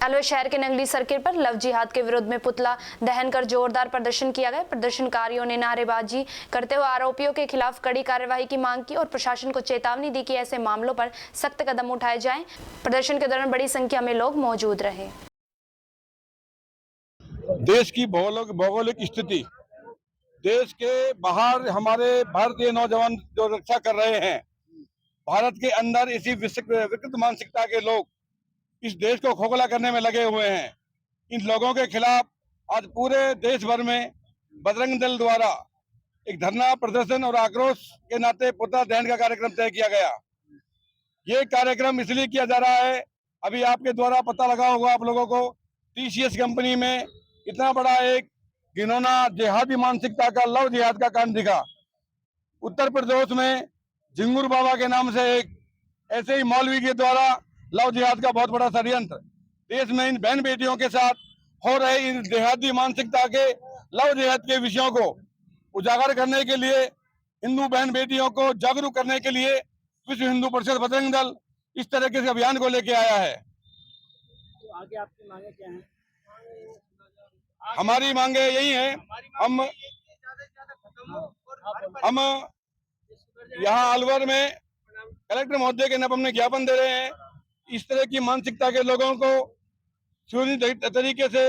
अलवर शहर के नंगली सर्किट पर लव जिहाद के विरोध में पुतला दहन कर जोरदार प्रदर्शन किया गया। प्रदर्शनकारियों ने नारेबाजी करते हुए आरोपियों के खिलाफ कड़ी कार्यवाही की मांग की और प्रशासन को चेतावनी दी कि ऐसे मामलों पर सख्त कदम उठाए जाएं। प्रदर्शन के दौरान बड़ी संख्या में लोग मौजूद रहे। देश की भौगोलिक स्थिति, देश के बाहर हमारे भारतीय नौजवान जो रक्षा कर रहे हैं, भारत के अंदर इसी विकृत मानसिकता के लोग इस देश को खोखला करने में लगे हुए हैं। इन लोगों के खिलाफ आज पूरे देश भर में बजरंग दल द्वारा एक धरना प्रदर्शन और आक्रोश के नाते पुतला दहन का कार्यक्रम तय किया गया। ये कार्यक्रम इसलिए किया जा रहा है, अभी आपके द्वारा पता लगा होगा आप लोगों को, टीसीएस कंपनी में इतना बड़ा एक घिनौना जिहादी मानसिकता का लव जिहाद का कांड दिखा। उत्तर प्रदेश में झिंगुर बाबा के नाम से एक ऐसे ही मौलवी के द्वारा लव जिहाद का बहुत बड़ा षड्यंत्र देश में इन बहन बेटियों के साथ हो रहे इन जिहादी मानसिकता के लव जिहाद के विषयों को उजागर करने के लिए, हिंदू बहन बेटियों को जागरूक करने के लिए विश्व हिंदू परिषद बजरंग दल इस तरह के अभियान को लेके आया है। तो आगे आपकी मांगे क्या हैं? हमारी मांगे यही है, हम यहाँ अलवर में कलेक्टर महोदय के नाम में ज्ञापन दे रहे हैं। इस तरह की मानसिकता के लोगों को सुनिश्चित तरीके से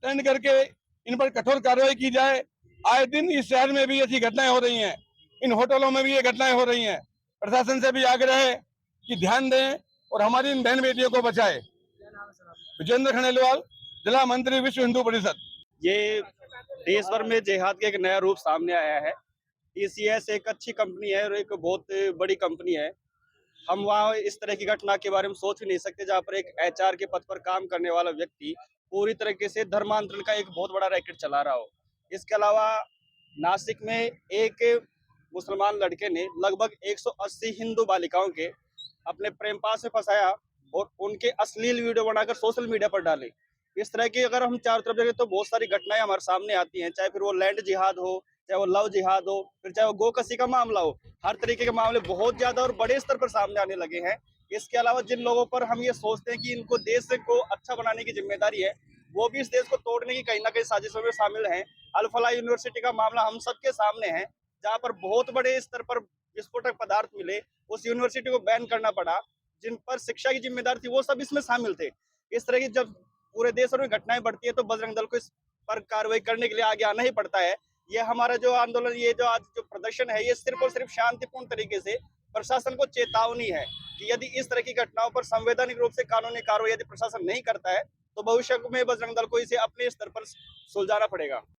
दंड करके इन पर कठोर कार्रवाई की जाए। आए दिन इस शहर में भी ऐसी घटनाएं हो रही हैं, इन होटलों में भी ये घटनाएं हो रही हैं। प्रशासन से भी आग्रह है कि ध्यान दें और हमारी इन बहन बेटियों को बचाए। विजेंद्र खंडेलवाल, जिला मंत्री, विश्व हिंदू परिषद। ये देश भर में जिहाद का एक नया रूप सामने आया है। टीसीएस एक अच्छी कंपनी है और एक बहुत बड़ी कंपनी है। हम वहाँ इस तरह की घटना के बारे में सोच ही नहीं सकते, जहाँ पर एक एचआर के पद पर काम करने वाला व्यक्ति पूरी तरीके से धर्मांतरण का एक बहुत बड़ा रैकेट चला रहा हो। इसके अलावा नासिक में एक मुसलमान लड़के ने लगभग 180 हिंदू बालिकाओं के अपने प्रेम पास में फंसाया और उनके अश्लील वीडियो बनाकर सोशल मीडिया पर डाले। इस तरह की अगर हम चारों तरफ देखें तो बहुत सारी घटनाएं हमारे सामने आती हैं, चाहे फिर वो लैंड जिहाद हो, चाहे वो लव जिहाद हो, फिर चाहे वो गोकसी का मामला हो। हर तरीके के मामले बहुत ज्यादा और बड़े स्तर पर सामने आने लगे हैं। इसके अलावा जिन लोगों पर हम ये सोचते हैं कि इनको देश को अच्छा बनाने की जिम्मेदारी है, वो भी इस देश को तोड़ने की कहीं ना कहीं साजिशों में शामिल हैं। अल-फलाह यूनिवर्सिटी का मामला हम सबके सामने है, जहाँ पर बहुत बड़े स्तर पर विस्फोटक पदार्थ मिले, उस यूनिवर्सिटी को बैन करना पड़ा। जिन पर शिक्षा की जिम्मेदारी थी वो सब इसमें शामिल थे। इस तरह की जब पूरे देश में घटनाएं बढ़ती है तो बजरंग दल को इस पर कार्रवाई करने के लिए आगे आना ही पड़ता है। ये हमारा जो आंदोलन, ये जो आज जो प्रदर्शन है, ये सिर्फ और सिर्फ शांतिपूर्ण तरीके से प्रशासन को चेतावनी है कि यदि इस तरह की घटनाओं पर संवैधानिक रूप से कानूनी कार्रवाई यदि प्रशासन नहीं करता है तो भविष्य में बजरंग दल को इसे अपने स्तर पर सुलझाना पड़ेगा।